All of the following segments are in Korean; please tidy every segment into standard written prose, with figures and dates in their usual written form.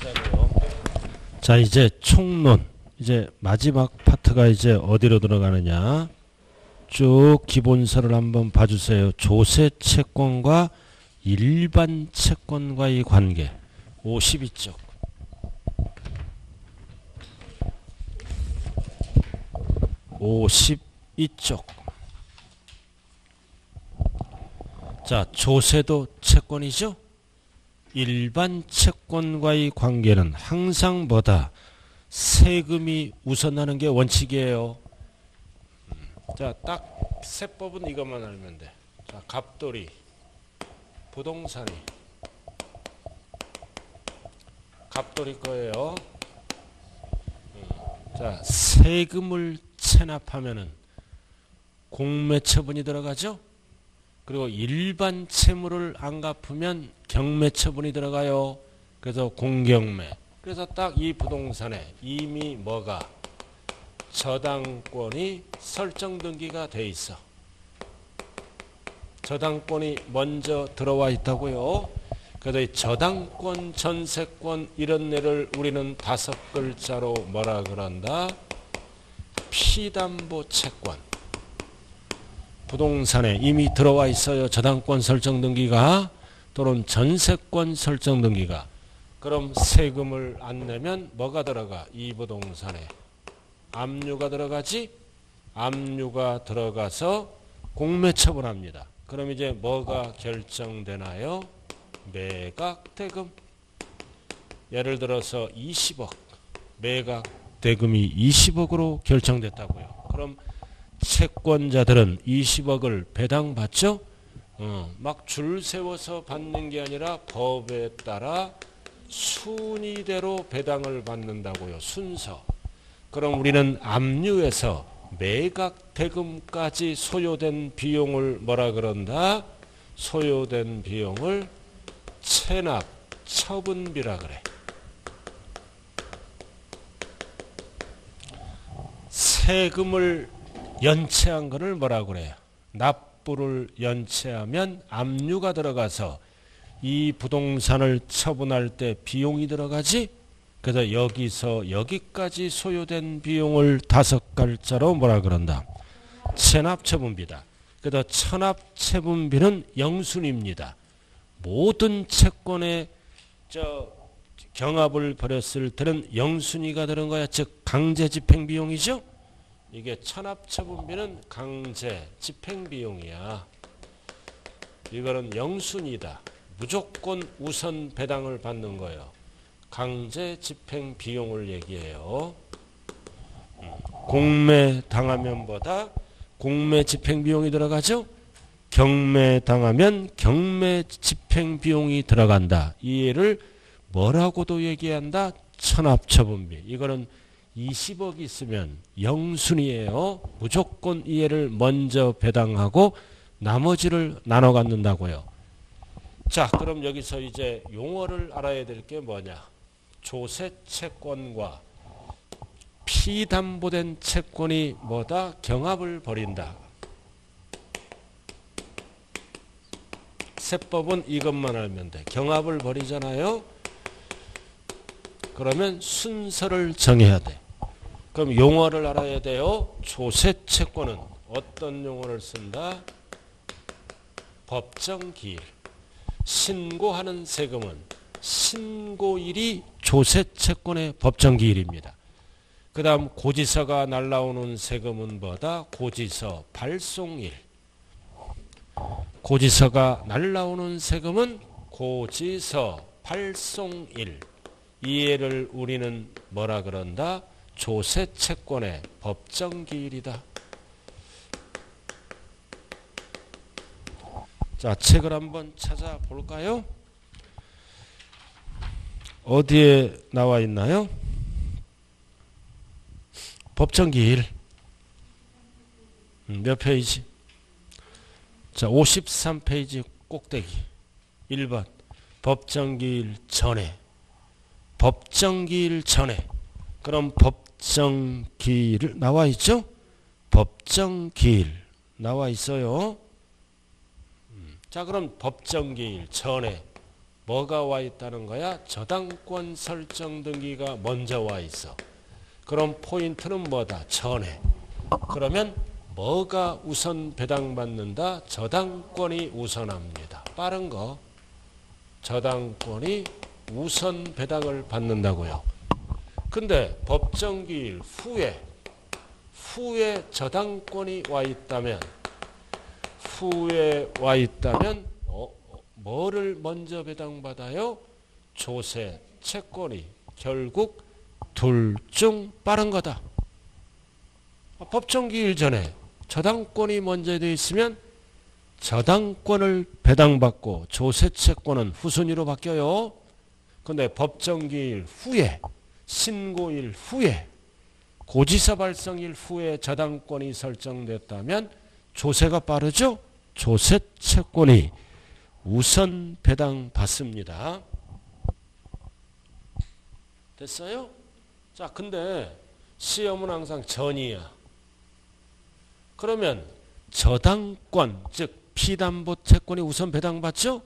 보자고요. 자, 이제 총론. 이제 마지막 파트가 이제 어디로 들어가느냐. 쭉 기본서를 한번 봐주세요. 조세 채권과 일반 채권과의 관계. 52쪽. 52쪽. 자, 조세도 채권이죠. 일반 채권과의 관계는 항상 뭐다? 세금이 우선하는 게 원칙이에요. 자, 딱 세법은 이것만 알면 돼. 자, 갑돌이, 부동산이 갑돌이 거예요. 자, 세금을 체납하면은 공매처분이 들어가죠. 그리고 일반 채무를 안 갚으면 경매처분이 들어가요. 그래서 공경매. 그래서 딱 이 부동산에 이미 뭐가 저당권이 설정 등기가 돼 있어. 저당권이 먼저 들어와 있다고요. 그래서 이 저당권, 전세권 이런 애를 우리는 5글자로 뭐라 그런다? 피담보 채권. 부동산에 이미 들어와 있어요. 저당권 설정 등기가 또는 전세권 설정 등기가. 그럼 세금을 안 내면 뭐가 들어가? 이 부동산에 압류가 들어가지? 압류가 들어가서 공매처분합니다. 그럼 이제 뭐가 결정되나요? 매각대금. 예를 들어서 20억. 매각대금이 20억으로 결정됐다고요. 그럼 채권자들은 20억을 배당받죠? 막 줄 세워서 받는 게 아니라 법에 따라 순위대로 배당을 받는다고요. 순서. 그럼 우리는 압류에서 매각대금까지 소요된 비용을 뭐라 그런다? 소요된 비용을 체납 처분비라 그래. 세금을 연체한 거를 뭐라 그래요? 납부를 연체하면 압류가 들어가서 이 부동산을 처분할 때 비용이 들어가지? 그래서 여기서 여기까지 소요된 비용을 5글자로 뭐라 그런다? 체납처분비다. 그래서 체납처분비는 영순입니다. 모든 채권에 경합을 벌였을 때는 영순위가 되는 거야. 즉 강제집행비용이죠. 이게 체납처분비는 강제집행비용이야. 이거는 영순이다. 무조건 우선 배당을 받는 거예요. 강제집행비용을 얘기해요. 공매 당하면 보다 공매집행비용이 들어가죠. 경매 당하면 경매집행비용이 들어간다. 이 애를 뭐라고도 얘기한다? 체납처분비. 이거는 20억 있으면 영순이에요. 무조건 이 애를 먼저 배당하고 나머지를 나눠 갖는다고요. 자, 그럼 여기서 이제 용어를 알아야 될 게 뭐냐? 조세채권과 피담보된 채권이 뭐다? 경합을 벌인다. 세법은 이것만 알면 돼. 경합을 벌이잖아요. 그러면 순서를 정해야 돼. 그럼 용어를 알아야 돼요. 조세채권은 어떤 용어를 쓴다? 법정기일. 신고하는 세금은 신고일이 조세채권의 법정기일입니다. 그 다음 고지서가 날라오는 세금은 뭐다? 고지서 발송일. 고지서가 날라오는 세금은 고지서 발송일. 이 애를 우리는 뭐라 그런다? 조세채권의 법정기일이다. 자, 책을 한번 찾아볼까요? 어디에 나와 있나요? 법정기일. 몇 페이지? 자, 53페이지 꼭대기. 1번. 법정기일 전에. 법정기일 전에. 그럼 법정기일 나와 있죠? 법정기일 나와 있어요. 자, 그럼 법정기일 전에 뭐가 와 있다는 거야? 저당권 설정 등기가 먼저 와 있어. 그럼 포인트는 뭐다? 전에. 그러면 뭐가 우선 배당받는다? 저당권이 우선합니다. 빠른 거. 저당권이 우선 배당을 받는다고요. 근데 법정기일 후에 저당권이 와 있다면 뭐를 먼저 배당받아요? 조세, 채권이 결국 둘 중 빠른 거다. 법정기일 전에 저당권이 먼저 되어 있으면 저당권을 배당받고 조세, 채권은 후순위로 바뀌어요. 근데 법정기일 후에, 신고일 후에, 고지서 발송일 후에 저당권이 설정됐다면 조세가 빠르죠? 조세, 채권이 우선 배당받습니다. 됐어요? 자, 근데 시험은 항상 전이야. 그러면 저당권, 즉 피담보 채권이 우선 배당받죠?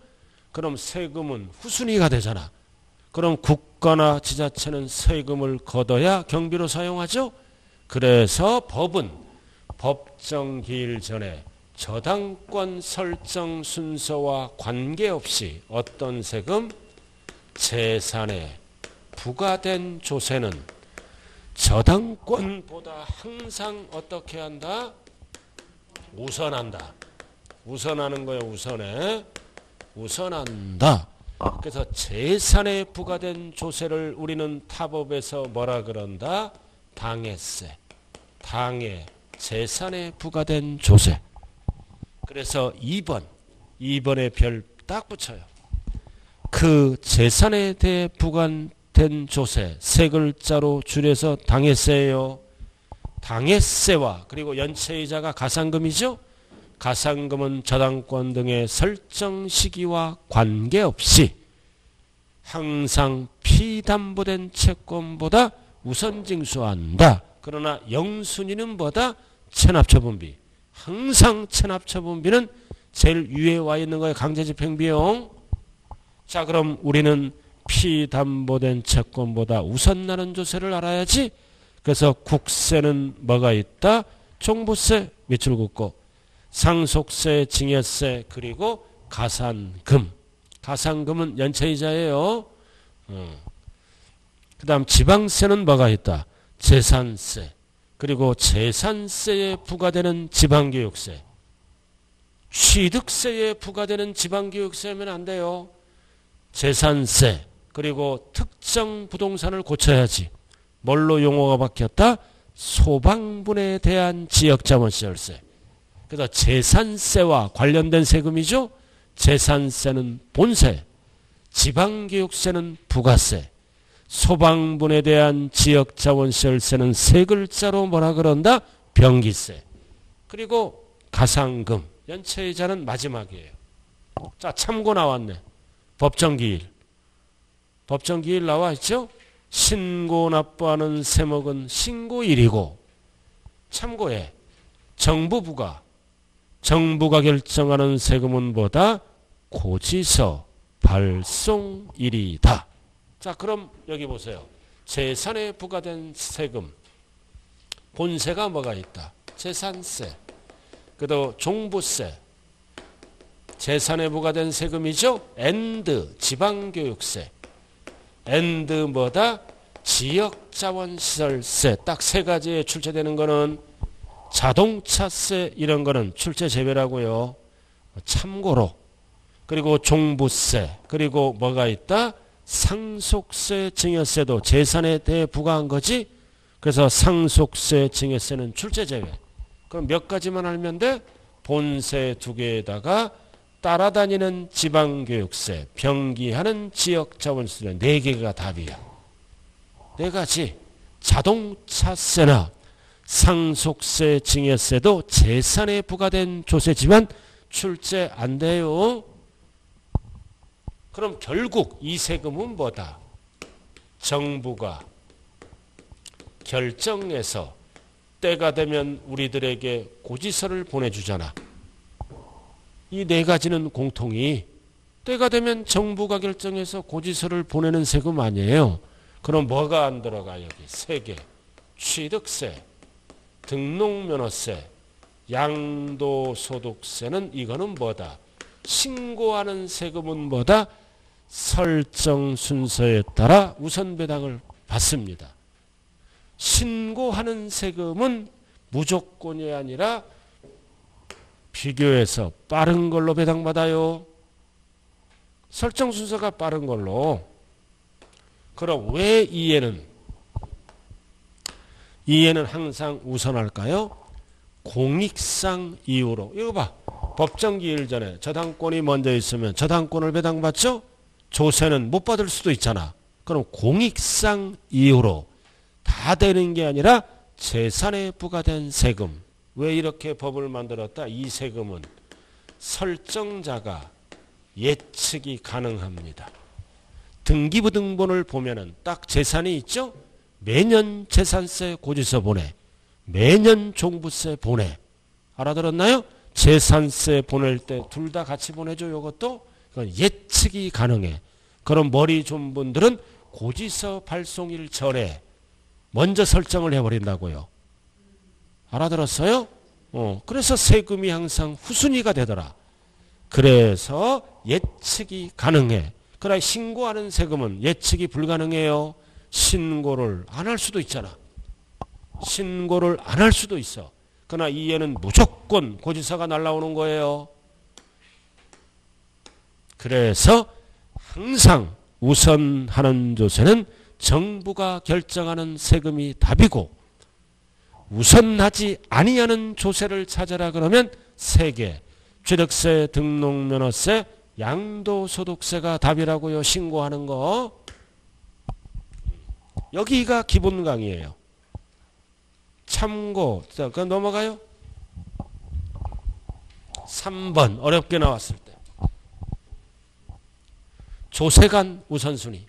그럼 세금은 후순위가 되잖아. 그럼 국가나 지자체는 세금을 걷어야 경비로 사용하죠? 그래서 법은 법정기일 전에 저당권 설정 순서와 관계없이 어떤 세금? 재산에 부과된 조세는 저당권보다 항상 어떻게 한다? 우선한다. 우선하는 거예요. 우선한다. 그래서 재산에 부과된 조세를 우리는 타법에서 뭐라 그런다? 당해세. 당해. 재산에 부과된 조세. 그래서 2번에 별 딱 붙여요. 그 재산에 대해 부과된 조세 세 글자로 줄여서 당해세예요. 당해세와 그리고 연체이자가 가산금이죠. 가산금은 저당권 등의 설정 시기와 관계없이 항상 피담보된 채권보다 우선 징수한다. 그러나 영순위는 뭐다? 체납처분비. 항상 체납처분비는 제일 위에 와 있는 거예요. 강제집행비용. 자, 그럼 우리는 피담보된 채권보다 우선 나는 조세를 알아야지. 그래서 국세는 뭐가 있다? 종부세, 미출국고, 상속세, 증여세, 그리고 가산금. 가산금은 연체이자예요. 그 다음 지방세는 뭐가 있다? 재산세. 그리고 재산세에 부과되는 지방교육세. 취득세에 부과되는 지방교육세면 안 돼요. 재산세. 그리고 특정 부동산을 고쳐야지. 뭘로 용어가 바뀌었다? 소방분에 대한 지역자원시설세. 그래서 재산세와 관련된 세금이죠. 재산세는 본세, 지방교육세는 부가세, 소방분에 대한 지역자원시설세는 세 글자로 뭐라 그런다? 병기세. 그리고 가산금, 연체이자는 마지막이에요. 자, 참고 나왔네. 법정기일. 법정기일 나와 있죠? 신고 납부하는 세목은 신고일이고, 참고해. 정부가 결정하는 세금은 뭐다? 고지서 발송일이다. 자, 그럼 여기 보세요. 재산에 부과된 세금. 본세가 뭐가 있다? 재산세. 그리고 종부세. 재산에 부과된 세금이죠? 엔드, 지방교육세. 엔드 뭐다? 지역자원시설세. 딱 세 가지에 출제되는 거는 자동차세 이런 거는 출제 제외라고요. 참고로. 그리고 종부세. 그리고 뭐가 있다? 상속세, 증여세도 재산에 대해 부과한 거지. 그래서 상속세, 증여세는 출제 제외. 그럼 몇 가지만 알면 돼? 본세 두 개에다가 따라다니는 지방교육세, 병기하는 지역자원시설 네 개가 답이야. 네 가지. 자동차세나 상속세, 증여세도 재산에 부과된 조세지만 출제 안 돼요. 그럼 결국 이 세금은 뭐다? 정부가 결정해서 때가 되면 우리들에게 고지서를 보내주잖아. 이 네 가지는 공통이 때가 되면 정부가 결정해서 고지서를 보내는 세금 아니에요. 그럼 뭐가 안 들어가? 여기 세개. 취득세, 등록면허세, 양도소득세는 이거는 뭐다? 신고하는 세금은 뭐다? 설정 순서에 따라 우선 배당을 받습니다. 신고하는 세금은 무조건이 아니라 비교해서 빠른 걸로 배당받아요. 설정 순서가 빠른 걸로. 그럼 왜 이해는 항상 우선할까요? 공익상 이유로. 이거 봐. 법정 기일 전에 저당권이 먼저 있으면 저당권을 배당받죠? 조세는 못 받을 수도 있잖아. 그럼 공익상 이유로 다 되는 게 아니라 재산에 부과된 세금. 왜 이렇게 법을 만들었다? 이 세금은 설정자가 예측이 가능합니다. 등기부등본을 보면은 딱 재산이 있죠? 매년 재산세 고지서 보내. 매년 종부세 보내. 알아들었나요? 재산세 보낼 때 둘 다 같이 보내줘. 이것도 이건 예측이 가능해. 그럼 머리 좋은 분들은 고지서 발송일 전에 먼저 설정을 해버린다고요. 알아들었어요? 그래서 세금이 항상 후순위가 되더라. 그래서 예측이 가능해. 그러나 신고하는 세금은 예측이 불가능해요. 신고를 안 할 수도 있잖아. 신고를 안 할 수도 있어. 그러나 이에는 무조건 고지서가 날라오는 거예요. 그래서 항상 우선하는 조세는 정부가 결정하는 세금이 답이고, 우선하지 아니하는 조세를 찾아라 그러면 세 개. 취득세, 등록면허세, 양도소득세가 답이라고요. 신고하는 거. 여기가 기본 강의예요. 참고. 자, 그럼 넘어가요. 3번 어렵게 나왔을 때. 조세간 우선순위.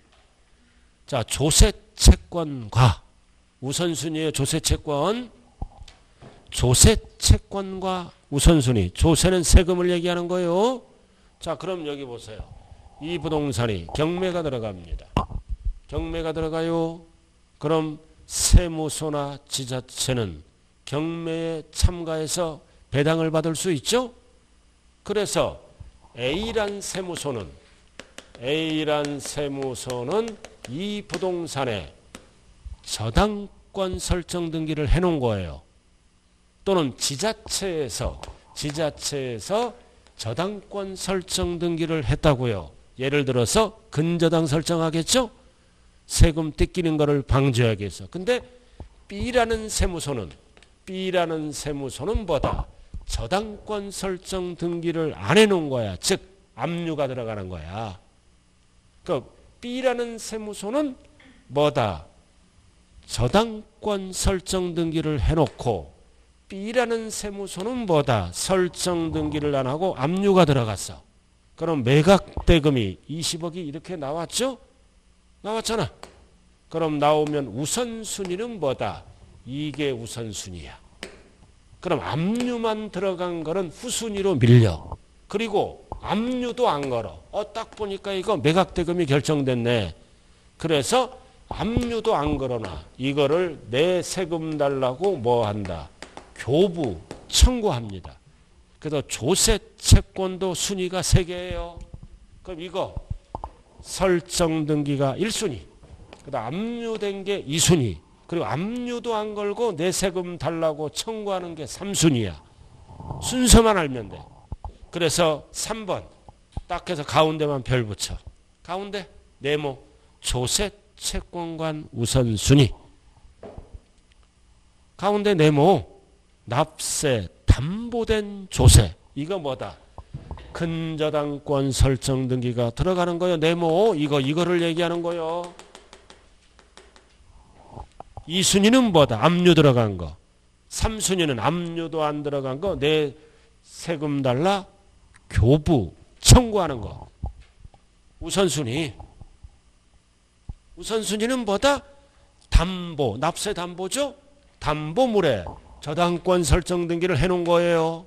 자, 조세채권과 우선순위의 조세채권. 조세채권과 우선순위. 조세는 세금을 얘기하는 거예요. 자, 그럼 여기 보세요. 이 부동산이 경매가 들어갑니다. 경매가 들어가요. 그럼 세무서나 지자체는 경매에 참가해서 배당을 받을 수 있죠. 그래서 A란 세무서는 이 부동산에 저당권 설정 등기를 해놓은 거예요. 또는 지자체에서 저당권 설정 등기를 했다고요. 예를 들어서 근저당 설정하겠죠. 세금 뜯기는 거를 방지하기 위해서. 근데 B라는 세무서는 뭐다? 저당권 설정 등기를 안 해놓은 거야. 즉 압류가 들어가는 거야. 그 B라는 세무서는 뭐다? 저당권 설정 등기를 해놓고, B라는 세무서는 뭐다? 설정 등기를 안 하고 압류가 들어갔어. 그럼 매각대금이 20억이 이렇게 나왔죠? 나왔잖아. 그럼 나오면 우선순위는 뭐다? 이게 우선순위야. 그럼 압류만 들어간 거는 후순위로 밀려. 그리고 압류도 안 걸어. 딱 보니까 이거 매각대금이 결정됐네. 그래서 압류도 안 걸어놔. 이거를 내 세금 달라고 뭐 한다? 교부 청구합니다. 그래서 조세 채권도 순위가 3개예요. 그럼 이거 설정 등기가 1순위, 그다음 압류된 게 2순위, 그리고 압류도 안 걸고 내 세금 달라고 청구하는 게 3순위야. 순서만 알면 돼. 그래서 3번 딱 해서 가운데만 별 붙여. 가운데 네모 조세 채권관 우선순위. 가운데 네모 납세 담보된 조세. 이거 뭐다? 근저당권 설정 등기가 들어가는 거요. 네모 이거를 얘기하는 거요. 2순위는 뭐다? 압류 들어간 거. 3순위는 압류도 안 들어간 거. 내 세금 달라 교부 청구하는 거. 우선순위는 뭐다? 담보, 납세 담보죠? 담보물에 저당권 설정 등기를 해놓은 거예요.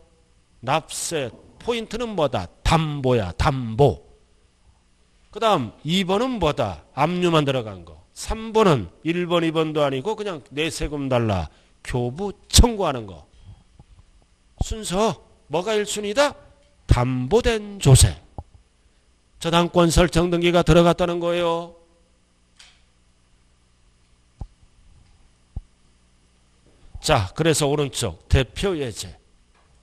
납세 포인트는 뭐다? 담보야, 담보. 그 다음 2번은 뭐다? 압류만 들어간 거. 3번은 1번, 2번도 아니고 그냥 내 세금 달라. 교부 청구하는 거. 순서 뭐가 1순위다? 담보된 조세. 저당권 설정 등기가 들어갔다는 거예요. 자, 그래서 오른쪽 대표 예제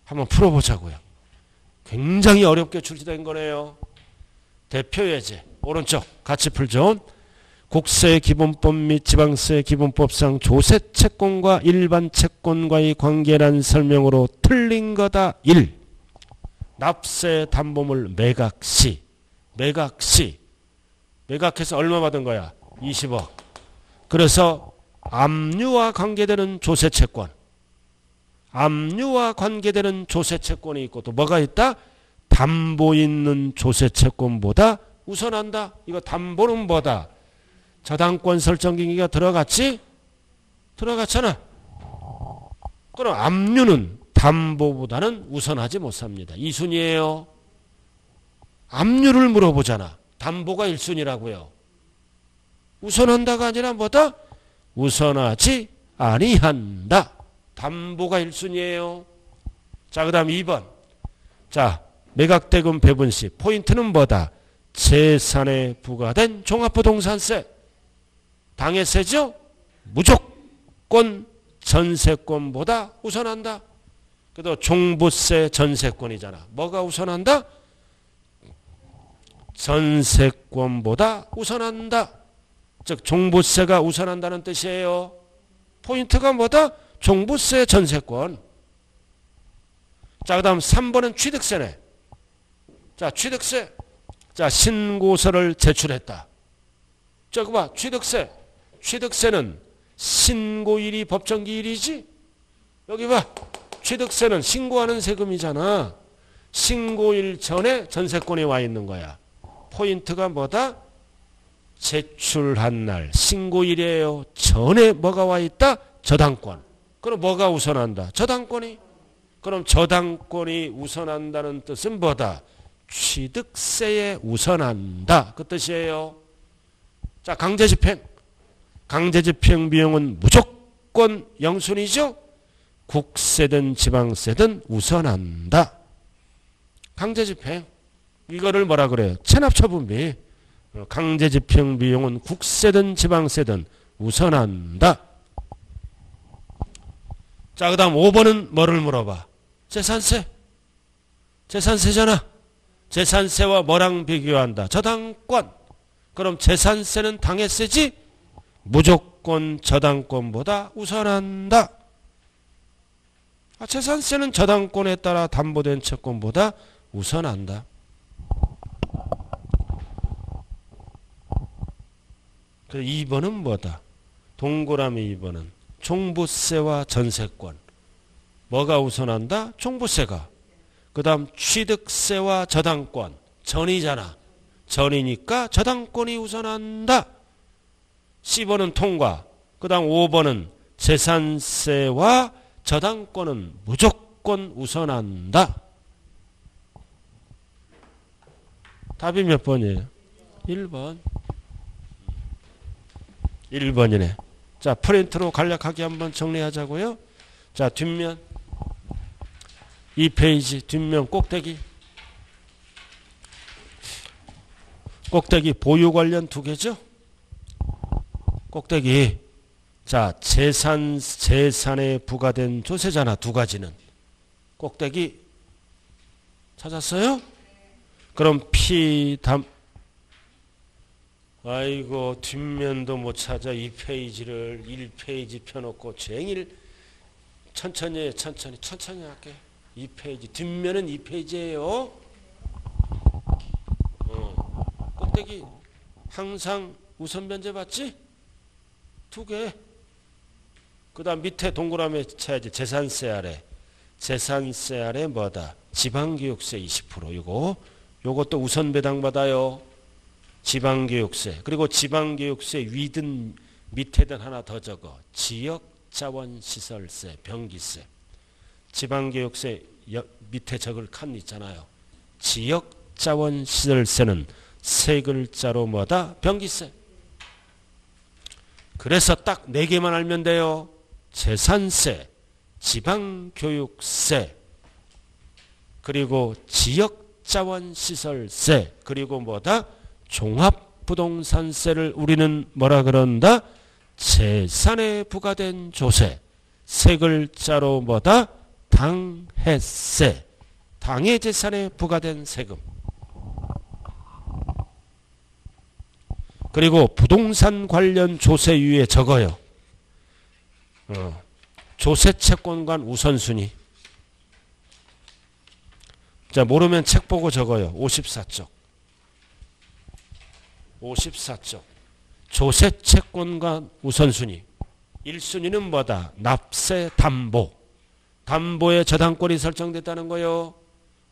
한번 풀어보자고요. 굉장히 어렵게 출제된 거네요. 대표 예제 오른쪽 같이 풀죠. 국세 기본법 및 지방세 기본법상 조세 채권과 일반 채권과의 관계란 설명으로 틀린 거다. 1. 납세 담보물 매각시. 매각해서 얼마 받은 거야? 20억. 그래서 압류와 관계되는 조세채권. 압류와 관계되는 조세채권이 있고 또 뭐가 있다? 담보 있는 조세채권보다 우선한다. 이거 담보는 뭐다? 저당권 설정 등기가 들어갔지? 들어갔잖아. 그럼 압류는 담보보다는 우선하지 못합니다. 2순위예요. 압류를 물어보잖아. 담보가 1순위라고요. 우선한다가 아니라 뭐다? 우선하지 아니한다. 담보가 1순위예요. 자, 그 다음 2번. 자, 매각대금 배분시 포인트는 뭐다? 재산에 부과된 종합부동산세. 당해세죠? 무조건 전세권보다 우선한다. 그래도 종부세 전세권이잖아. 뭐가 우선한다? 전세권보다 우선한다. 즉 종부세가 우선한다는 뜻이에요. 포인트가 뭐다? 종부세 전세권. 자, 그 다음 3번은 취득세네. 자, 취득세. 자, 신고서를 제출했다. 저거 봐. 취득세는 신고일이 법정기일이지. 여기 봐. 취득세는 신고하는 세금이잖아. 신고일 전에 전세권이 와 있는 거야. 포인트가 뭐다? 제출한 날 신고일이에요. 전에 뭐가 와 있다? 저당권. 그럼 뭐가 우선한다? 저당권이. 그럼 저당권이 우선한다는 뜻은 뭐다? 취득세에 우선한다. 그 뜻이에요. 자, 강제집행. 강제집행 비용은 무조건 영순이죠. 국세든 지방세든 우선한다. 강제집행. 이거를 뭐라 그래요? 체납처분비. 강제집행 비용은 국세든 지방세든 우선한다. 자, 그 다음 5번은 뭐를 물어봐? 재산세. 재산세잖아. 재산세와 뭐랑 비교한다? 저당권. 그럼 재산세는 당해세지? 무조건 저당권보다 우선한다. 재산세는 저당권에 따라 담보된 채권보다 우선한다. 그래서 2번은 뭐다? 동그라미 2번은 종부세와 전세권. 뭐가 우선한다? 종부세가. 그 다음 취득세와 저당권. 전이잖아. 전이니까 저당권이 우선한다. C번은 통과. 그 다음 5번은 재산세와 저당권은 무조건 우선한다. 답이 몇 번이에요? 1번. 1번이네. 자, 프린트로 간략하게 한번 정리하자고요. 자, 뒷면 2페이지 뒷면 꼭대기 보유 관련 2개죠. 꼭대기. 자, 재산에 부과된 조세잖아. 2가지는. 꼭대기 찾았어요? 그럼 아이고, 뒷면도 못 찾아. 2페이지를 1페이지 펴놓고 쟁일 천천히 할게. 2페이지. 뒷면은 2페이지예요. 꼭대기 항상 우선 변제 받지? 2개. 그 다음 밑에 동그라미 쳐야지. 재산세 아래 뭐다? 지방교육세 20%. 요것도 우선 배당 받아요. 지방교육세. 그리고 지방교육세 위든 밑에든 하나 더 적어. 지역자원시설세, 병기세. 지방교육세 밑에 적을 칸 있잖아요. 지역자원시설세는 세 글자로 뭐다? 병기세. 그래서 딱 네 개만 알면 돼요. 재산세, 지방교육세, 그리고 지역자원시설세, 그리고 뭐다? 종합부동산세를 우리는 뭐라 그런다? 재산에 부과된 조세. 세 글자로 뭐다? 당해세. 당해 재산에 부과된 세금. 그리고 부동산 관련 조세 위에 적어요. 조세 채권관 우선순위. 자, 모르면 책 보고 적어요. 54쪽. 54쪽. 조세 채권관 우선순위. 1순위는 뭐다? 납세 담보. 담보에 저당권이 설정됐다는 거요.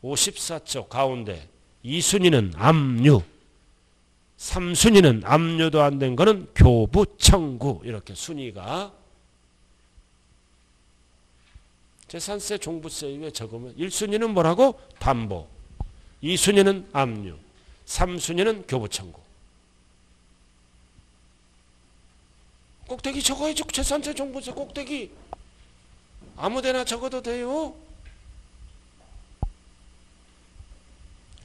54쪽 가운데. 2순위는 압류. 3순위는 압류도 안 된 거는 교부 청구. 이렇게 순위가 재산세 종부세 위에 적으면 1순위는 뭐라고? 담보. 2순위는 압류. 3순위는 교부 청구. 꼭대기 적어야죠. 재산세 종부세 꼭대기. 아무데나 적어도 돼요.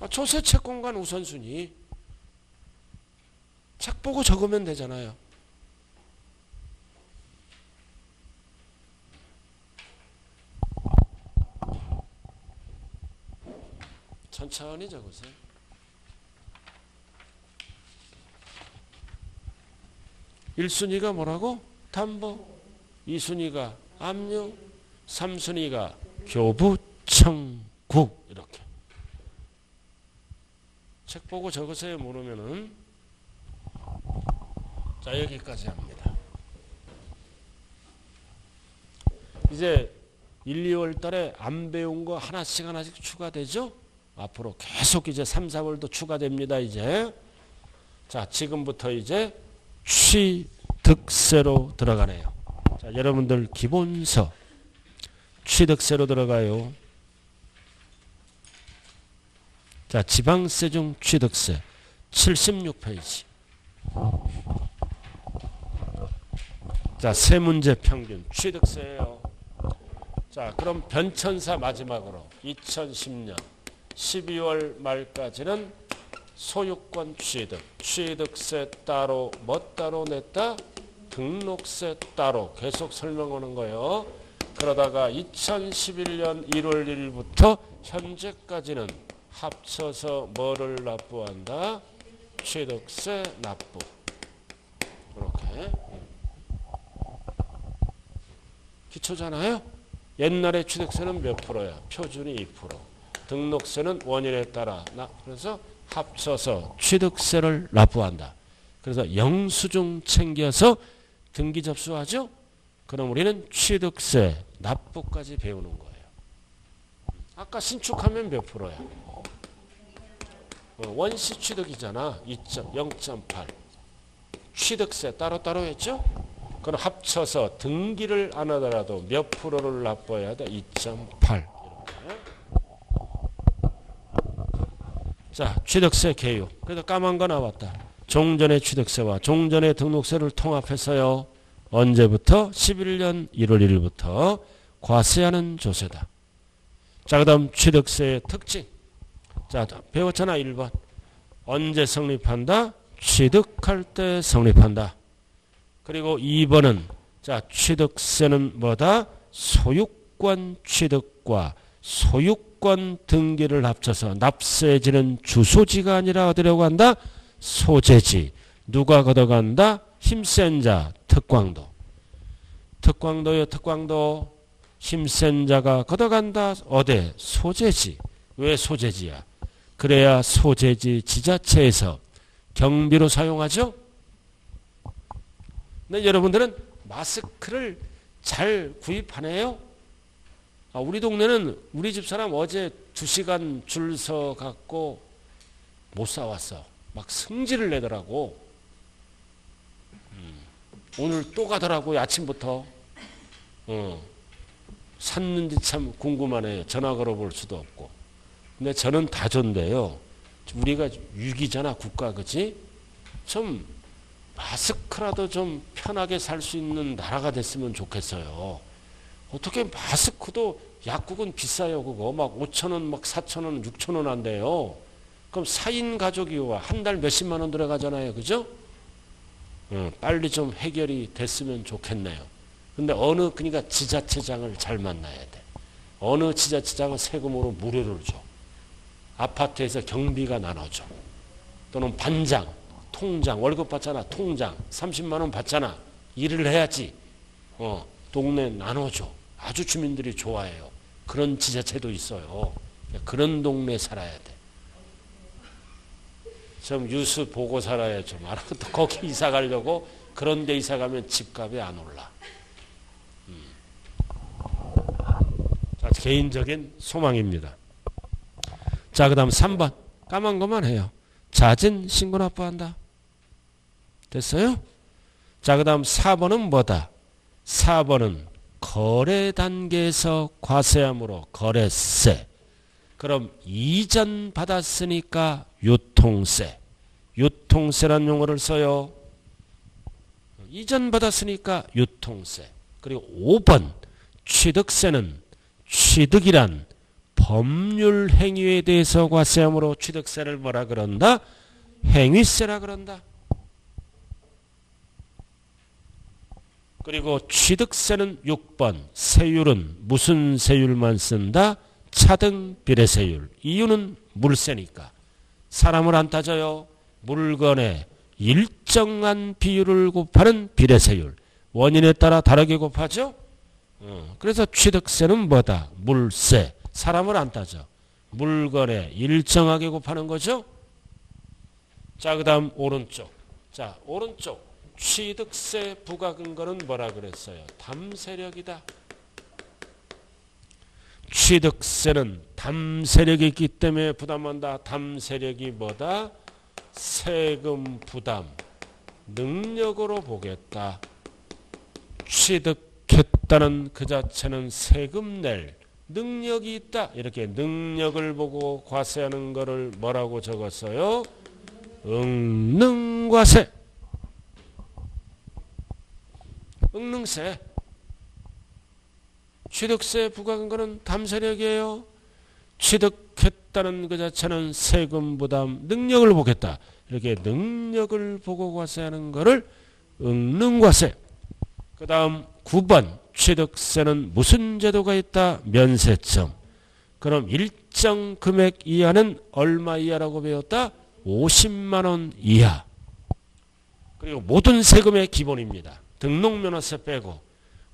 조세 채권관 우선순위. 책 보고 적으면 되잖아요. 천천히 적으세요. 일순위가 뭐라고? 담보. 2순위가 압류. 3순위가 교부 청구. 이렇게. 책 보고 적으세요. 모르면은. 자, 여기까지 합니다. 이제 1, 2월 달에 안 배운 거 하나씩 추가되죠? 앞으로 계속 이제 3, 4월도 추가됩니다. 이제. 자, 지금부터 이제 취득세로 들어가네요. 자, 여러분들 기본서 취득세로 들어가요. 자, 지방세 중 취득세 76페이지. 자, 세 문제 평균 취득세예요. 자, 그럼 변천사 마지막으로 2010년 12월 말까지는 소유권 취득, 취득세 따로, 뭐 따로 냈다? 등록세 따로 계속 설명하는 거예요. 그러다가 2011년 1월 1일부터 현재까지는 합쳐서 뭐를 납부한다? 취득세 납부. 이렇게. 기초잖아요. 옛날에 취득세는 몇 프로야? 표준이 2%. 등록세는 원인에 따라. 그래서 합쳐서 취득세를 납부한다. 그래서 영수증 챙겨서 등기 접수하죠. 그럼 우리는 취득세 납부까지 배우는 거예요. 아까 신축하면 몇 프로야? 원시 취득이잖아. 0.8. 취득세 따로따로 했죠? 그럼 합쳐서 등기를 안 하더라도 몇 프로를 납부해야 돼? 2.8. 자, 취득세 개요. 그래서 까만 거 나왔다. 종전의 취득세와 종전의 등록세를 통합해서요. 언제부터? 11년 1월 1일부터 과세하는 조세다. 자, 그 다음 취득세의 특징. 자, 배웠잖아. 1번. 언제 성립한다? 취득할 때 성립한다. 그리고 2번은 자, 취득세는 뭐다? 소유권 취득과 소유권 등기를 합쳐서 납세지는 주소지가 아니라 어디라고 한다? 소재지. 누가 걷어간다? 힘센 자, 특광도. 특광도요, 특광도. 힘센 자가 걷어간다. 어디? 소재지. 왜 소재지야? 그래야 소재지 지자체에서 경비로 사용하죠? 근데 여러분들은 마스크를 잘 구입하네요. 우리 동네는 우리 집사람 어제 2시간 줄 서 갖고 못 사왔어. 막 승질을 내더라고. 오늘 또 가더라고요. 아침부터. 샀는지 참 궁금하네요. 전화 걸어볼 수도 없고. 근데 저는 다 줬는데요. 우리가 위기잖아, 국가, 그치? 좀 마스크라도 좀 편하게 살 수 있는 나라가 됐으면 좋겠어요. 어떻게 마스크도 약국은 비싸요, 그거. 막 5,000원, 막 4,000원, 6,000원 한대요. 그럼 4인 가족이 한 달 몇십만 원 들어가잖아요, 그죠? 빨리 좀 해결이 됐으면 좋겠네요. 근데 그러니까 지자체장을 잘 만나야 돼. 어느 지자체장은 세금으로 무료를 줘. 아파트에서 경비가 나눠줘. 또는 반장, 통장, 월급 받잖아, 통장. 30만 원 받잖아. 일을 해야지. 동네 나눠줘. 아주 주민들이 좋아해요. 그런 지자체도 있어요. 그런 동네 살아야 돼. 좀 뉴스 보고 살아야 좀 알아. 또 거기 이사 가려고 그런 데 이사 가면 집값이 안 올라. 자, 개인적인 소망입니다. 자, 그 다음 3번. 까만 것만 해요. 잦은 신고 납부한다. 됐어요? 자, 그 다음 4번은 뭐다? 4번은 거래 단계에서 과세함으로 거래세. 그럼 이전 받았으니까 유통세. 유통세란 용어를 써요. 이전 받았으니까 유통세. 그리고 5번 취득세는 취득이란 법률 행위에 대해서 과세함으로 취득세를 뭐라 그런다? 행위세라 그런다. 그리고 취득세는 6번 세율은 무슨 세율만 쓴다? 차등 비례세율. 이유는 물세니까. 사람을 안 따져요. 물건에 일정한 비율을 곱하는 비례세율. 원인에 따라 다르게 곱하죠. 그래서 취득세는 뭐다? 물세. 사람을 안 따져. 물건에 일정하게 곱하는 거죠. 자, 그 다음 오른쪽. 자, 오른쪽. 취득세 부과근거는 뭐라 그랬어요? 담세력이다. 취득세는 담세력이 있기 때문에 부담한다. 담세력이 뭐다? 세금 부담 능력으로 보겠다. 취득했다는 그 자체는 세금 낼 능력이 있다. 이렇게 능력을 보고 과세하는 거를 뭐라고 적었어요? 응능과세. 응능세. 취득세 부과근거는 담세력이에요. 취득했다는 그 자체는 세금 부담 능력을 보겠다. 이렇게 능력을 보고 과세하는 거를 응능과세. 그 다음 9번 취득세는 무슨 제도가 있다? 면세점. 그럼 일정 금액 이하는 얼마 이하라고 배웠다? 50만 원 이하. 그리고 모든 세금의 기본입니다. 등록면허세 빼고.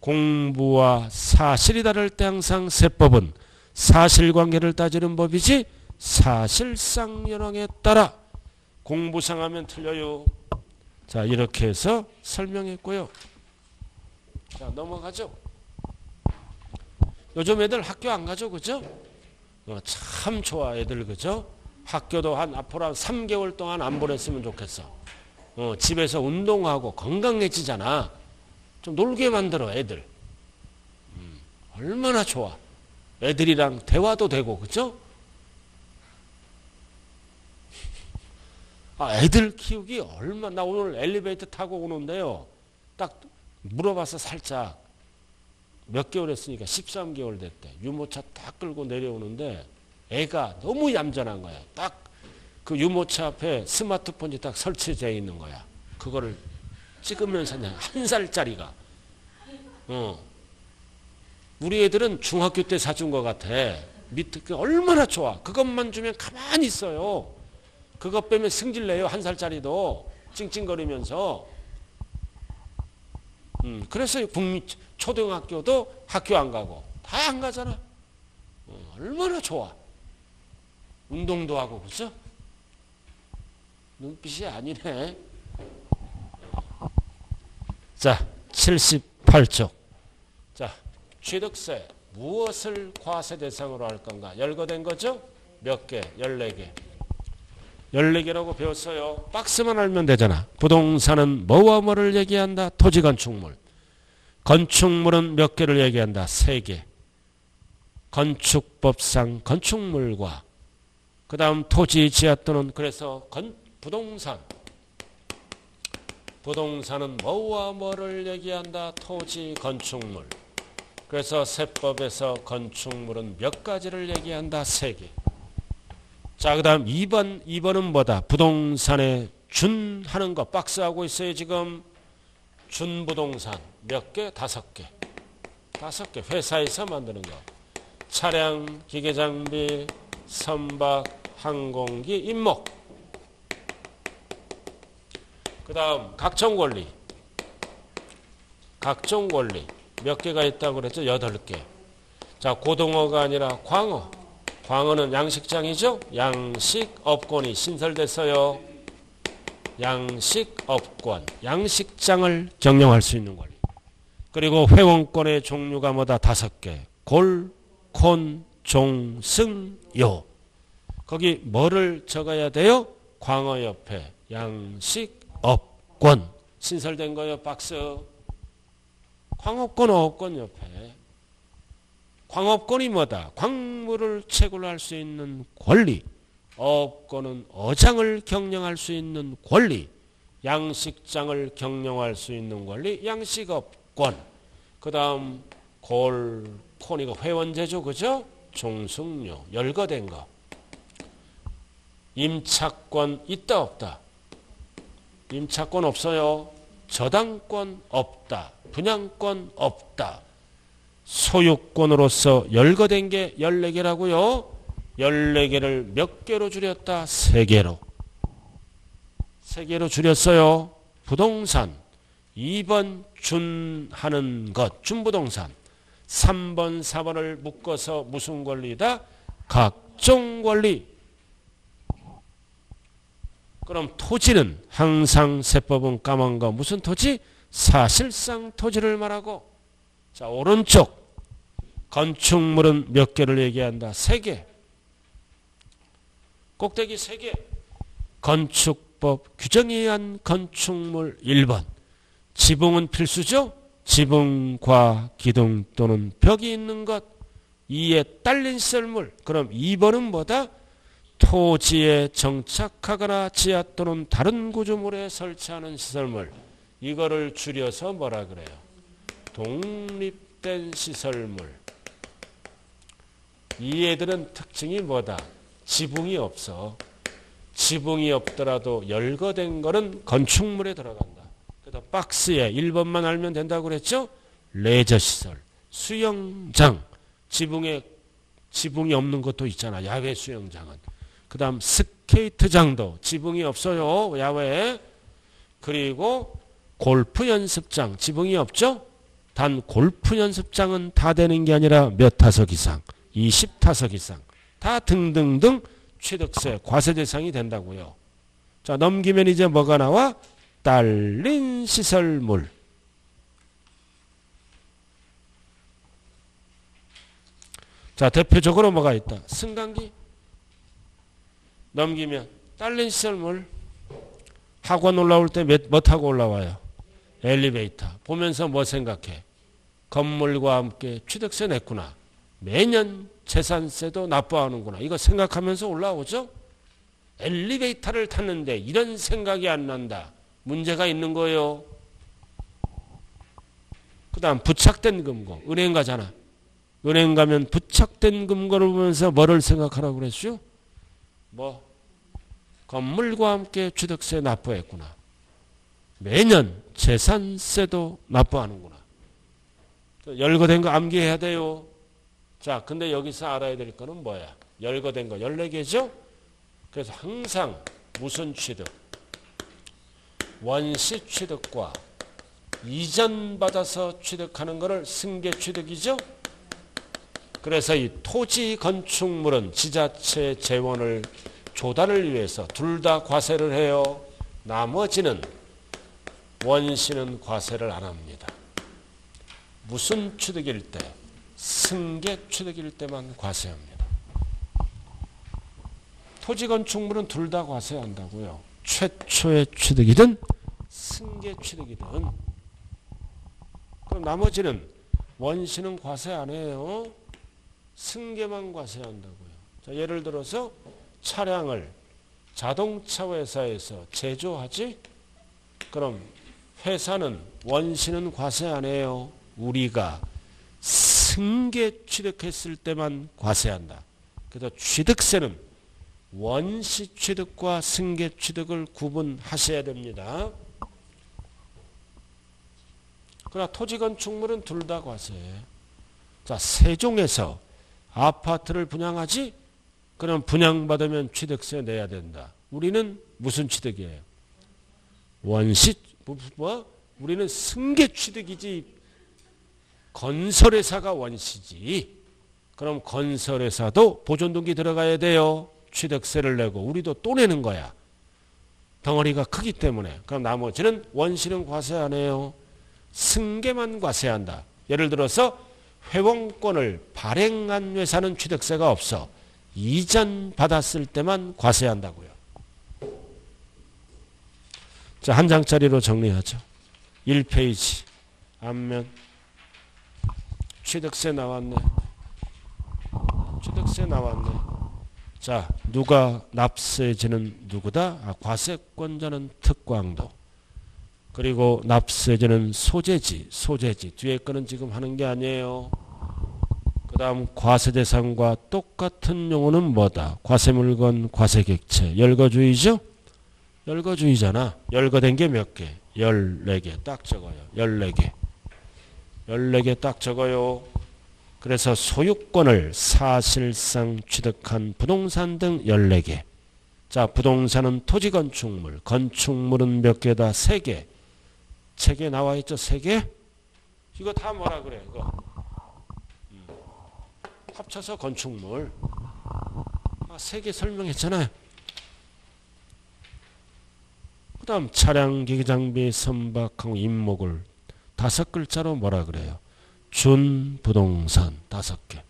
공부와 사실이 다를 때 항상 세법은 사실관계를 따지는 법이지 사실상 현황에 따라. 공부상 하면 틀려요. 자, 이렇게 해서 설명했고요. 자, 넘어가죠. 요즘 애들 학교 안 가죠, 그죠? 참 좋아, 애들, 그죠? 학교도 앞으로 한 3개월 동안 안 보냈으면 좋겠어. 집에서 운동하고 건강해지잖아. 좀 놀게 만들어, 애들. 얼마나 좋아. 애들이랑 대화도 되고, 그죠? 애들 키우기 나 오늘 엘리베이터 타고 오는데요. 딱 물어봐서 살짝 몇 개월 했으니까 13개월 됐대. 유모차 딱 끌고 내려오는데 애가 너무 얌전한 거야. 딱 그 유모차 앞에 스마트폰이 딱 설치되어 있는 거야. 그거를 찍으면서 그냥 1살짜리가. 우리 애들은 중학교 때 사준 것 같아. 밑에 얼마나 좋아. 그것만 주면 가만히 있어요. 그것 빼면 승질내요. 1살짜리도 찡찡거리면서. 그래서 초등학교도 학교 안 가고 다 안 가잖아. 얼마나 좋아. 운동도 하고, 그죠? 눈빛이 아니네. 자, 78쪽. 자, 취득세 무엇을 과세 대상으로 할 건가? 열거된 거죠? 몇 개? 14개. 14개라고 배웠어요. 박스만 알면 되잖아. 부동산은 뭐와 뭐를 얘기한다? 토지 건축물. 건축물은 몇 개를 얘기한다? 3개. 건축법상 건축물과 그 다음 토지, 지하 또는 그래서 부동산. 부동산은 뭐와 뭐를 얘기한다? 토지, 건축물. 그래서 세법에서 건축물은 몇 가지를 얘기한다? 3개. 자, 그 다음 2번은 뭐다? 부동산에 준하는 거. 박스하고 있어요. 지금 준부동산 몇 개? 5개. 5개. 회사에서 만드는 거. 차량, 기계장비, 선박, 항공기, 임목. 그 다음 각종 권리. 각종 권리. 몇 개가 있다고 그랬죠? 8개. 자, 고등어가 아니라 광어. 광어는 양식장이죠? 양식업권이 신설됐어요. 양식업권. 양식장을 경영할 수 있는 권리. 그리고 회원권의 종류가 뭐다? 5개. 골, 콘, 종, 승, 요. 거기 뭐를 적어야 돼요? 광어 옆에 양식업권. 신설된 거요. 박스. 광업권, 어업권 옆에. 광업권이 뭐다? 광물을 채굴할 수 있는 권리. 어업권은 어장을 경영할 수 있는 권리. 양식장을 경영할 수 있는 권리. 양식업권. 그 다음 골, 콘 이거 회원제죠. 그죠? 종승료. 열거된 거. 임차권 있다 없다? 임차권 없어요. 저당권 없다. 분양권 없다. 소유권으로서 열거된 게 14개라고요. 14개를 몇 개로 줄였다? 3개로. 3개로 줄였어요. 부동산. 2번 준하는 것. 준부동산. 3번, 4번을 묶어서 무슨 권리다? 각종 권리. 그럼 토지는 항상 세법은 까만 거. 무슨 토지? 사실상 토지를 말하고. 자, 오른쪽. 건축물은 몇 개를 얘기한다? 3개. 꼭대기 3개. 건축법 규정에 의한 건축물 1번. 지붕은 필수죠? 지붕과 기둥 또는 벽이 있는 것. 2에 딸린 시설물. 그럼 2번은 뭐다? 토지에 정착하거나 지하 또는 다른 구조물에 설치하는 시설물. 이거를 줄여서 뭐라 그래요? 독립된 시설물. 이 애들은 특징이 뭐다? 지붕이 없어. 지붕이 없더라도 열거된 거는 건축물에 들어간다. 그래서 박스에 1번만 알면 된다고 그랬죠? 레저시설, 수영장. 지붕이 없는 것도 있잖아. 야외 수영장은. 그 다음 스케이트장도 지붕이 없어요. 야외에. 그리고 골프 연습장. 지붕이 없죠? 단 골프 연습장은 다 되는 게 아니라 몇 타석 이상. 20타석 이상. 다 등등등 취득세, 과세 대상이 된다고요. 자, 넘기면 이제 뭐가 나와? 딸린 시설물. 자, 대표적으로 뭐가 있다? 승강기. 넘기면 딸린 시설물. 학원 올라올 때 뭐 타고 올라와요? 엘리베이터. 보면서 뭐 생각해? 건물과 함께 취득세 냈구나. 매년 재산세도 납부하는구나. 이거 생각하면서 올라오죠? 엘리베이터를 탔는데 이런 생각이 안 난다. 문제가 있는 거예요. 그 다음 부착된 금고. 은행 가잖아. 은행 가면 부착된 금고를 보면서 뭐를 생각하라고 그랬죠? 뭐 건물과 함께 취득세 납부했구나. 매년 재산세도 납부하는구나. 열거된 거 암기해야 돼요. 자, 근데 여기서 알아야 될 거는 뭐야? 열거된 거 14개죠? 그래서 항상 무슨 취득? 원시 취득과 이전 받아서 취득하는 거를 승계 취득이죠? 그래서 이 토지 건축물은 지자체 재원을 조달을 위해서 둘 다 과세를 해요. 나머지는 원시는 과세를 안 합니다. 무슨 취득일 때? 승계 취득일 때만 과세합니다. 토지 건축물은 둘 다 과세한다고요. 최초의 취득이든 승계 취득이든. 그럼 나머지는 원시는 과세 안 해요. 승계만 과세한다고요. 자, 예를 들어서 차량을 자동차 회사에서 제조하지? 그럼 회사는 원시는 과세 안 해요. 우리가 승계 취득했을 때만 과세한다. 그래서 취득세는 원시 취득과 승계 취득을 구분하셔야 됩니다. 그러나 토지 건축물은 둘 다 과세해. 자, 세종에서 아파트를 분양하지? 그럼 분양받으면 취득세 내야 된다. 우리는 무슨 취득이에요? 원시, 뭐? 우리는 승계 취득이지 건설회사가 원시지. 그럼 건설회사도 보존등기 들어가야 돼요. 취득세를 내고 우리도 또 내는 거야. 덩어리가 크기 때문에. 그럼 나머지는 원시는 과세 안 해요. 승계만 과세한다. 예를 들어서 회원권을 발행한 회사는 취득세가 없어. 이전 받았을 때만 과세한다고요. 자, 한 장짜리로 정리하죠. 1페이지 앞면 취득세 나왔네. 취득세 나왔네. 자, 누가 납세지는 누구다? 과세권자는 특광도. 그리고 납세지는 소재지. 뒤에 거는 지금 하는 게 아니에요. 그 다음 과세대상과 똑같은 용어는 뭐다? 과세물건, 과세객체. 열거주의죠? 열거주의잖아. 열거된 게 몇 개? 14개. 딱 적어요. 14개. 14개 딱 적어요. 그래서 소유권을 사실상 취득한 부동산 등 14개. 자, 부동산은 토지 건축물. 건축물은 몇 개다? 3개. 책에 나와 있죠? 3개? 이거 다 뭐라 그래? 이거. 합쳐서 건축물. 3개 설명했잖아요. 그 다음 차량, 기기, 장비, 선박하고 임목을 5글자로 뭐라 그래요? 준부동산 5개.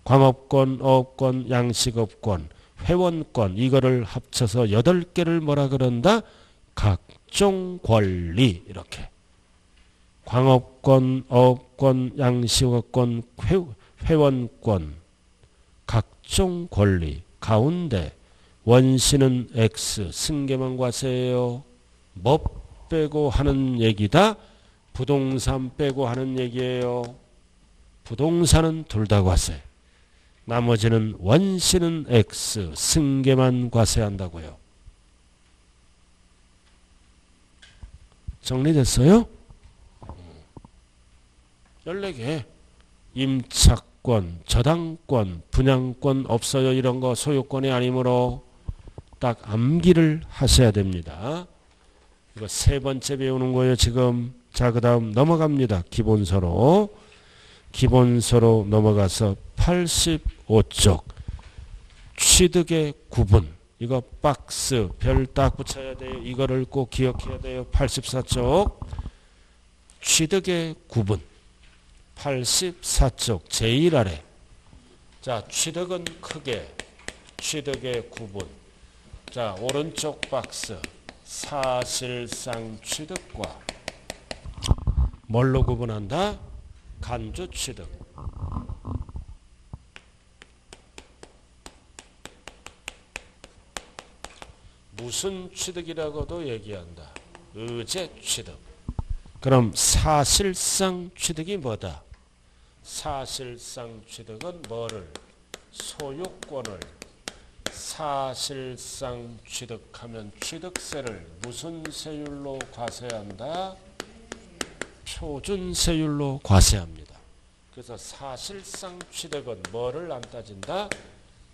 광업권, 어업권, 양식업권, 회원권 이거를 합쳐서 8개를 뭐라 그런다? 각종 권리 이렇게. 광업권, 어업권, 양식업권, 회원권 각종 권리 가운데 원시는 X 승계만 과세예요. 뭐 빼고 하는 얘기다? 부동산 빼고 하는 얘기예요. 부동산은 둘 다 과세. 나머지는 원시는 X 승계만 과세한다고요. 정리됐어요? 14개. 임차권, 저당권, 분양권 없어요. 이런 거 소유권이 아니므로 딱 암기를 하셔야 됩니다. 이거 3번째 배우는 거예요 지금. 자, 그 다음 넘어갑니다. 기본서로 넘어가서 85쪽 취득의 구분. 이거 박스 별 딱 붙여야 돼요. 이거를 꼭 기억해야 돼요. 84쪽 취득의 구분. 84쪽 제일 아래. 자, 취득은 크게 취득의 구분. 자, 오른쪽 박스 사실상 취득과 뭘로 구분한다? 간주 취득. 무슨 취득이라고도 얘기한다. 의제 취득. 그럼 사실상 취득이 뭐다? 사실상 취득은 뭐를? 소유권을 사실상 취득하면 취득세를 무슨 세율로 과세한다? 표준세율로 과세합니다. 그래서 사실상 취득은 뭐를 안 따진다?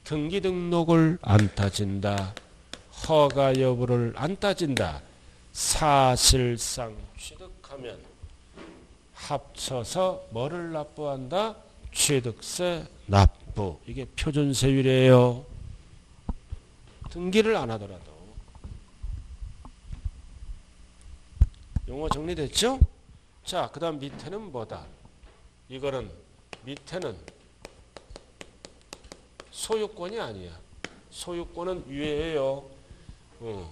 등기 등록을 안 따진다. 허가 여부를 안 따진다. 사실상 취득하면 합쳐서 뭐를 납부한다? 취득세 납부. 이게 표준세율이에요. 등기를 안 하더라도. 용어 정리됐죠? 자, 그 다음 밑에는 뭐다? 이거는 밑에는 소유권이 아니야. 소유권은 위에예요.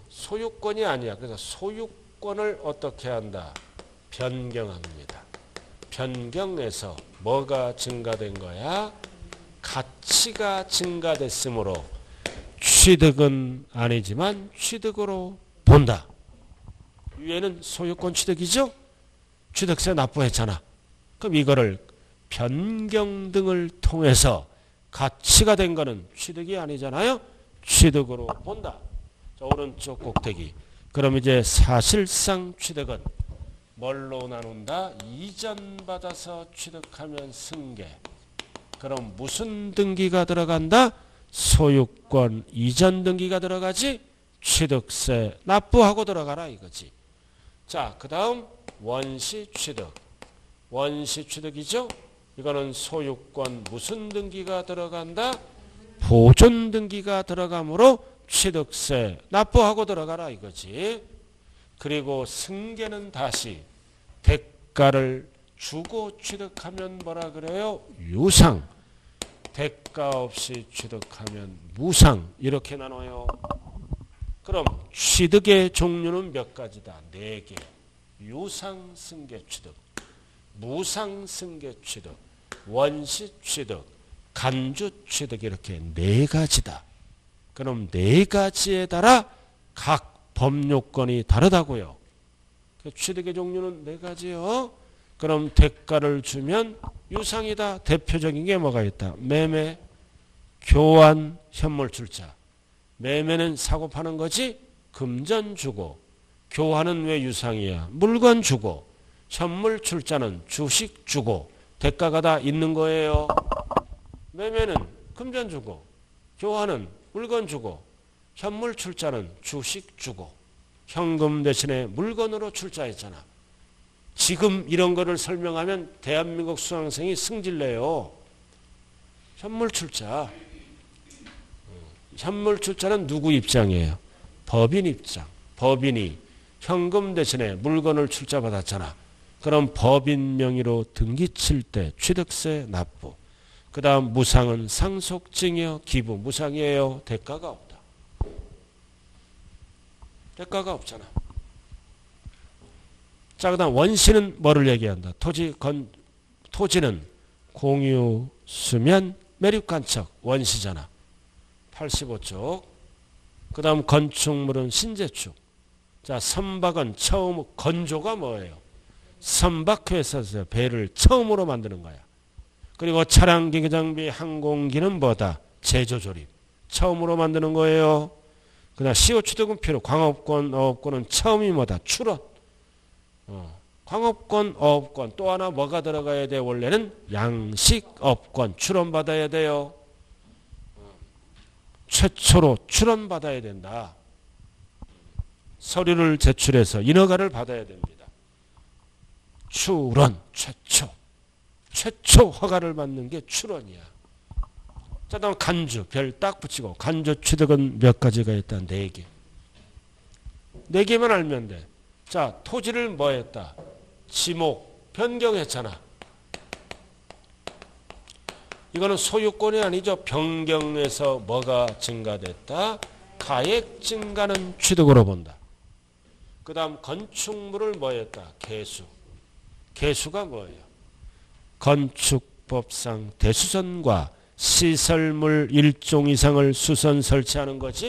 소유권이 아니야. 그래서 소유권을 어떻게 한다? 변경합니다. 변경해서 뭐가 증가된 거야? 가치가 증가됐으므로 취득은 아니지만 취득으로 본다. 위에는 소유권 취득이죠. 취득세 납부했잖아. 그럼 이거를 변경 등을 통해서 가치가 된 거는 취득이 아니잖아요. 취득으로 본다. 자, 오른쪽 꼭대기. 그럼 이제 사실상 취득은 뭘로 나눈다? 이전 받아서 취득하면 승계. 그럼 무슨 등기가 들어간다? 소유권 이전 등기가 들어가지. 취득세 납부하고 들어가라 이거지. 자, 그 다음 원시 취득. 원시 취득이죠. 이거는 소유권 무슨 등기가 들어간다? 보존 등기가 들어가므로 취득세 납부하고 들어가라 이거지. 그리고 승계는 다시 대가를 주고 취득하면 뭐라 그래요? 유상. 대가 없이 취득하면 무상. 이렇게 나눠요. 그럼 취득의 종류는 몇 가지다? 4개. 유상 승계 취득, 무상 승계 취득, 원시 취득, 간주 취득 이렇게 4가지다. 그럼 4가지에 따라 각 법요건이 다르다고요. 취득의 종류는 4가지요. 그럼 대가를 주면 유상이다. 대표적인 게 뭐가 있다? 매매, 교환, 현물 출자. 매매는 사고 파는 거지. 금전 주고. 교환은 왜 유상이야? 물건 주고. 현물 출자는 주식 주고. 대가가 다 있는 거예요. 매매는 금전 주고. 교환은 물건 주고. 현물 출자는 주식 주고. 현금 대신에 물건으로 출자했잖아. 지금 이런 거를 설명하면 대한민국 수강생이 승질내요. 현물 출자. 현물 출자는 누구 입장이에요? 법인 입장. 법인이 현금 대신에 물건을 출자받았잖아. 그럼 법인 명의로 등기 칠 때 취득세 납부. 그 다음 무상은 상속증여 기부. 무상이에요. 대가가 없다. 대가가 없잖아. 자, 그 다음 원시는 뭐를 얘기한다? 토지는 공유, 수면, 매립간척. 원시잖아. 85쪽. 그 다음 건축물은 신재축. 자, 선박은 처음, 건조가 뭐예요? 선박회사에서 배를 처음으로 만드는 거야. 그리고 차량, 기계, 장비, 항공기는 뭐다? 제조조립. 처음으로 만드는 거예요. 그 다음 시효 취득은 필요. 광업권, 어업권은 처음이 뭐다? 출원. 광업권, 어업권. 또 하나 뭐가 들어가야 돼? 원래는 양식업권. 출원받아야 돼요. 최초로 출원받아야 된다. 서류를 제출해서 인허가를 받아야 됩니다. 출원, 최초 허가를 받는 게 출원이야. 자, 다음 간주, 별 딱 붙이고. 간주 취득은 몇 가지가 있다? 4개. 4개만 알면 돼. 자, 토지를 뭐 했다? 지목, 변경했잖아. 이거는 소유권이 아니죠. 변경해서 뭐가 증가됐다? 가액 증가는 취득으로 본다. 그 다음 건축물을 뭐 했다? 개수. 개수가 뭐예요? 건축법상 대수선과 시설물 일종 이상을 수선 설치하는 거지.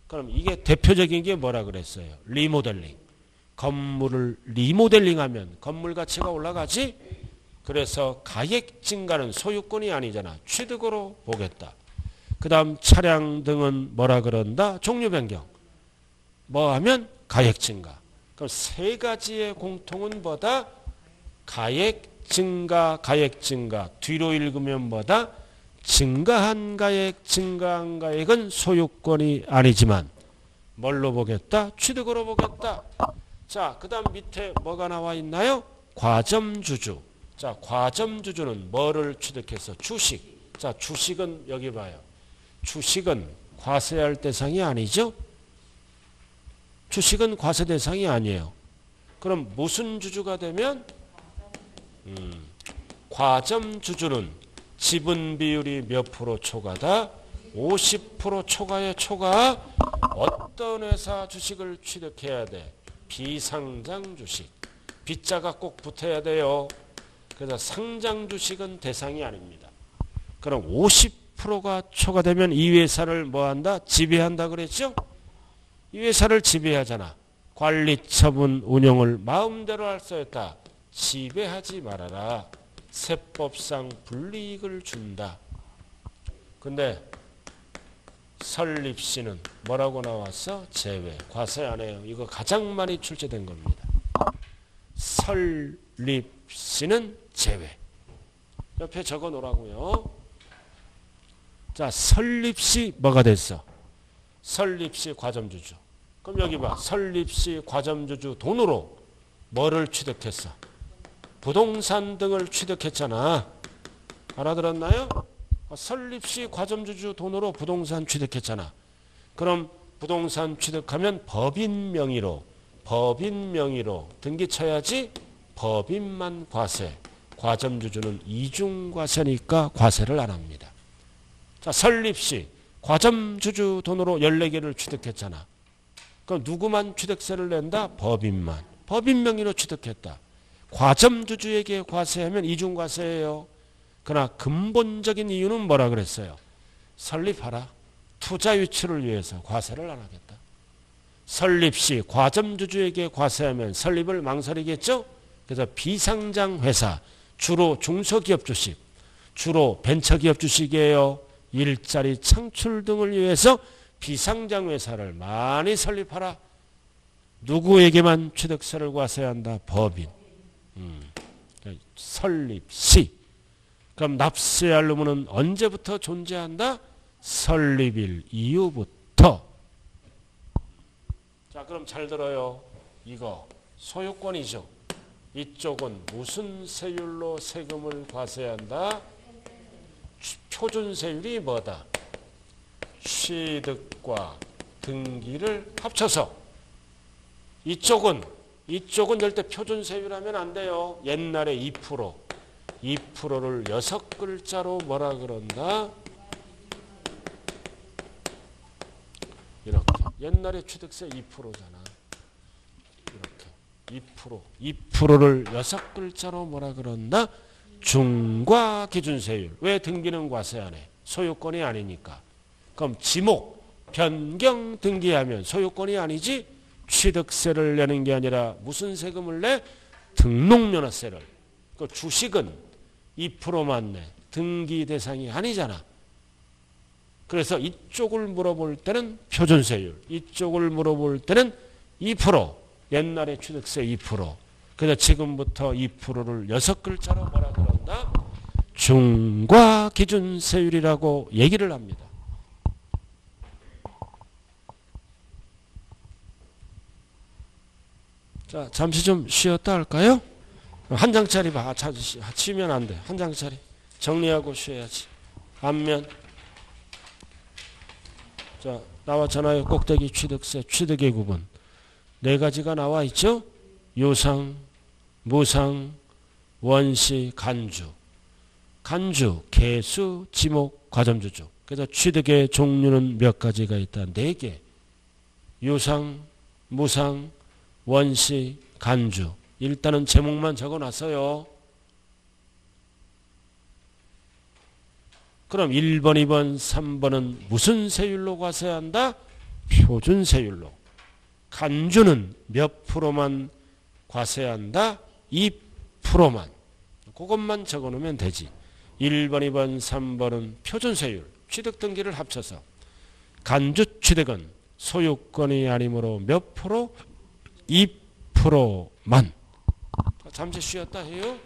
그럼 이게 대표적인 게 뭐라 그랬어요? 리모델링. 건물을 리모델링하면 건물 가치가 올라가지. 그래서 가액 증가는 소유권이 아니잖아. 취득으로 보겠다. 그 다음 차량 등은 뭐라 그런다? 종류 변경. 뭐 하면 가액 증가. 그럼 3가지의 공통은 뭐다? 가액 증가, 가액 증가. 뒤로 읽으면 뭐다? 증가한 가액, 증가한 가액은 소유권이 아니지만 뭘로 보겠다? 취득으로 보겠다. 자, 그 다음 밑에 뭐가 나와 있나요? 과점주주. 자, 과점주주는 뭐를 취득해서? 주식. 자, 주식은 여기 봐요. 주식은 과세할 대상이 아니죠? 주식은 과세 대상이 아니에요. 그럼 무슨 주주가 되면? 과점주주는 지분 비율이 몇 프로 초과다? 50% 초과의 초과. 어떤 회사 주식을 취득해야 돼? 비상장 주식. 빗자가 꼭 붙어야 돼요. 그래서 상장 주식은 대상이 아닙니다. 그럼 50% 10%가 초과되면 이 회사를 뭐한다? 지배한다 그랬죠? 이 회사를 지배하잖아. 관리, 처분, 운영을 마음대로 할 수 있다. 지배하지 말아라. 세법상 불이익을 준다. 근데 설립시는 뭐라고 나왔어? 제외. 과세 안 해요. 이거 가장 많이 출제된 겁니다. 설립시는 제외. 옆에 적어 놓으라고요. 자, 설립시 뭐가 됐어? 설립시 과점주주. 그럼 여기 봐. 설립시 과점주주 돈으로 뭐를 취득했어? 부동산 등을 취득했잖아. 알아들었나요? 설립시 과점주주 돈으로 부동산 취득했잖아. 그럼 부동산 취득하면 법인 명의로 등기 쳐야지. 법인만 과세. 과점주주는 이중과세니까 과세를 안 합니다. 자, 설립시 과점주주 돈으로 14개를 취득했잖아. 그럼 누구만 취득세를 낸다? 법인만. 법인 명의로 취득했다. 과점주주에게 과세하면 이중과세예요. 그러나 근본적인 이유는 뭐라 그랬어요? 설립하라. 투자 유치를 위해서 과세를 안 하겠다. 설립시 과점주주에게 과세하면 설립을 망설이겠죠? 그래서 비상장 회사, 주로 중소기업 주식, 주로 벤처기업 주식이에요. 일자리 창출 등을 위해서 비상장 회사를 많이 설립하라. 누구에게만 취득세를 과세한다? 법인. 설립시. 그럼 납세할 의무는 언제부터 존재한다? 설립일 이후부터. 자, 그럼 잘 들어요. 이거 소유권이죠. 이쪽은 무슨 세율로 세금을 과세한다? 표준세율이 뭐다? 취득과 등기를 합쳐서. 이쪽은 절대 표준세율하면 안 돼요. 옛날에 2%를 6글자로 뭐라 그런다? 이렇게. 옛날에 취득세 2%잖아. 이렇게. 2%를 6글자로 뭐라 그런다? 중과 기준세율. 왜 등기는 과세 안 해? 소유권이 아니니까. 그럼 지목, 변경 등기하면 소유권이 아니지? 취득세를 내는 게 아니라 무슨 세금을 내? 등록면허세를. 그 주식은 2%만 내. 등기 대상이 아니잖아. 그래서 이쪽을 물어볼 때는 표준세율, 이쪽을 물어볼 때는 2%. 옛날에 취득세 2%. 그래서 지금부터 2%를 6글자로 뭐라 그런다? 중과 기준세율이라고 얘기를 합니다. 자, 잠시 좀 쉬었다 할까요? 한 장짜리 봐. 치면 안 돼. 한 장짜리. 정리하고 쉬어야지. 앞면. 자, 나왔잖아요. 꼭대기 취득세, 취득의 구분. 4가지가 나와 있죠? 유상, 무상, 원시, 간주. 간주, 개수, 지목, 과점주주. 그래서 취득의 종류는 몇 가지가 있다? 4개. 유상, 무상, 원시, 간주. 일단은 제목만 적어놨어요. 그럼 1번, 2번, 3번은 무슨 세율로 과세한다? 표준세율로. 간주는 몇 프로만 과세한다? 2%만. 그것만 적어놓으면 되지. 1번, 2번, 3번은 표준세율, 취득등기를 합쳐서. 간주 취득은 소유권이 아니므로 몇 프로? 2%만. 잠시 쉬었다 해요.